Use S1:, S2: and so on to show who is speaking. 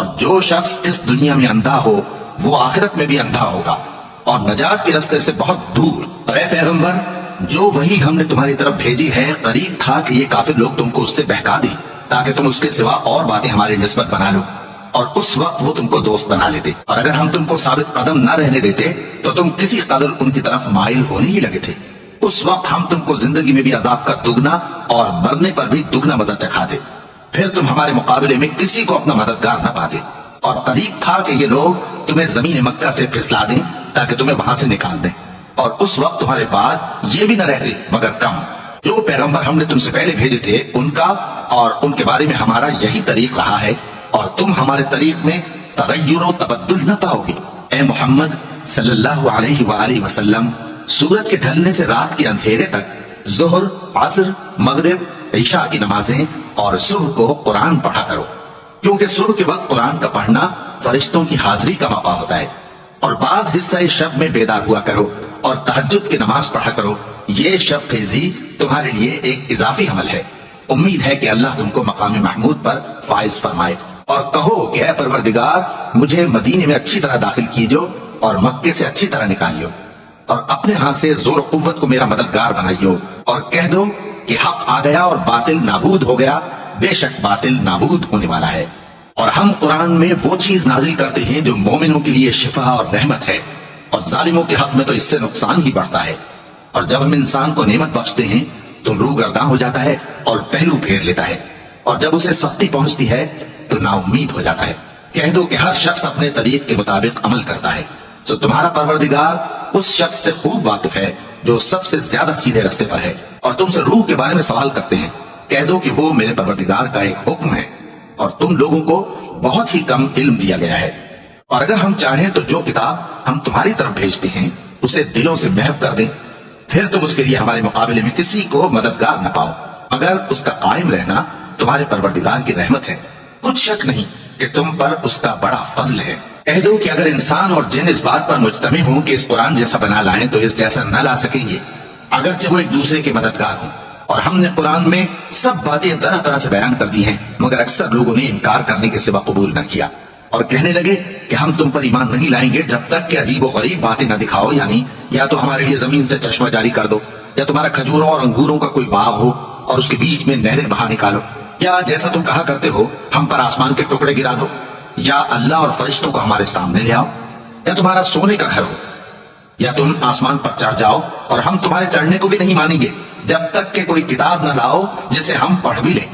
S1: اور جو شخص اس دنیا میں اندھا ہو وہ آخرت میں بھی اندھا ہوگا اور نجات کے راستے سے بہت دور۔ اے پیغمبر، جو وحی ہم نے تمہاری طرف بھیجی ہے قریب تھا کہ یہ کافر لوگ تم کو اس سے بہکا دیں تاکہ تم اس کے سوا اور باتیں ہماری نسبت بنا لو، اور اس وقت وہ تم کو دوست بنا لیتے، اور اگر ہم تم کو ثابت قدم نہ رہنے دیتے تو تم کسی قدر ان کی طرف مائل ہونے ہی لگے تھے۔ اس وقت ہم تم کو زندگی میں بھی عذاب کا دگنا اور مرنے پر بھی دگنا مزہ چکھاتے، پھر تم ہمارے مقابلے میں کسی کو اپنا مددگار نہ پاتے، اور قریب تھا کہ یہ لوگ تمہیں زمین مکہ سے پھسلا دیں تاکہ تمہیں وہاں سے نکال دیں، اور اس وقت تمہارے بعد یہ بھی نہ رہتے مگر کم۔ جو پیغمبر ہم نے تم سے پہلے بھیجے تھے ان کا اور ان کے بارے میں ہمارا یہی طریق رہا ہے، اور تم ہمارے طریق میں تغیر و تبدل نہ پاؤ گے۔ اے محمد صلی اللہ علیہ وآلہ وسلم، سورج کے ڈھلنے سے رات کے اندھیرے تک ظہر، عصر، مغرب، عشاء کی نمازیں اور صبح کو قرآن پڑھا کرو، کیونکہ صبح کے وقت قرآن کا پڑھنا فرشتوں کی حاضری کا موقع ہوتا ہے، اور بعض حصہ شب میں بیدار ہوا کرو اور تہجد کی نماز پڑھا کرو۔ یہ شب خیزی تمہارے لیے ایک اضافی عمل ہے، امید ہے کہ اللہ تم کو مقام محمود پر فائز فرمائے۔ اور کہو کہ اے پروردگار، مجھے مدینے میں اچھی طرح داخل کیجو اور مکے سے اچھی طرح نکالیو، اور اپنے ہاں سے زور و قوت کو میرا مددگار بنائیو، اور کہہ دو کہ حق آ گیا اور باطل نابود ہو گیا، بے شک باطل نابود ہونے والا ہے۔ اور ہم قرآن میں وہ چیز نازل کرتے ہیں جو مومنوں کے لیے شفا اور رحمت ہے، اور ظالموں کے حق میں تو اس سے نقصان ہی بڑھتا ہے۔ اور جب ہم انسان کو نعمت بخشتے ہیں تو روگرداں ہو جاتا ہے اور پہلو پھیر لیتا ہے، اور جب اسے سختی پہنچتی ہے تو نا امید ہو جاتا ہے۔ کہہ دو کہ ہر شخص اپنے طریق کے مطابق عمل کرتا ہے، سو تمہارا پروردگار اس شخص سے خوب واقف ہے جو سب سے زیادہ سیدھے راستے پر ہے۔ اور تم سے روح کے بارے میں سوال کرتے ہیں، کہہ دو کہ وہ میرے پروردگار کا ایک حکم ہے، اور تم لوگوں کو بہت ہی کم علم دیا گیا ہے۔ اور اگر ہم چاہیں تو جو کتاب ہم تمہاری طرف بھیجتے ہیں اسے دلوں سے محو کر دیں، پھر تم اس کے لیے ہمارے مقابلے میں کسی کو مددگار نہ پاؤ، مگر اس کا قائم رہنا تمہارے پروردگار کی رحمت ہے، کچھ شک نہیں کہ تم پر اس کا بڑا فضل ہے۔ کہہ دو کہ اگر انسان اور جن اس بات پر مجتمع ہوں کہ اس قرآن جیسا بنا لائیں تو اس جیسا نہ لا سکیں گے، اگرچہ وہ ایک دوسرے کے مددگار ہوں۔ اور ہم نے قرآن میں سب باتیں طرح طرح سے بیان کر دی ہیں، مگر اکثر لوگوں نے انکار کرنے کے سوا قبول نہ کیا، اور کہنے لگے کہ ہم تم پر ایمان نہیں لائیں گے جب تک کہ عجیب و غریب باتیں نہ دکھاؤ، یعنی یا تو ہمارے لیے زمین سے چشمہ جاری کر دو، یا تمہارا کھجوروں اور انگوروں کا کوئی باغ ہو اور اس کے بیچ میں نہریں بہا نکالو، یا جیسا تم کہا کرتے ہو ہم پر آسمان کے ٹکڑے گرا دو، یا اللہ اور فرشتوں کو ہمارے سامنے لے آؤ، یا تمہارا سونے کا گھر ہو، یا تم آسمان پر چڑھ جاؤ اور ہم تمہارے چڑھنے کو بھی نہیں مانیں گے جب تک کہ کوئی کتاب نہ لاؤ جسے ہم پڑھ بھی لیں۔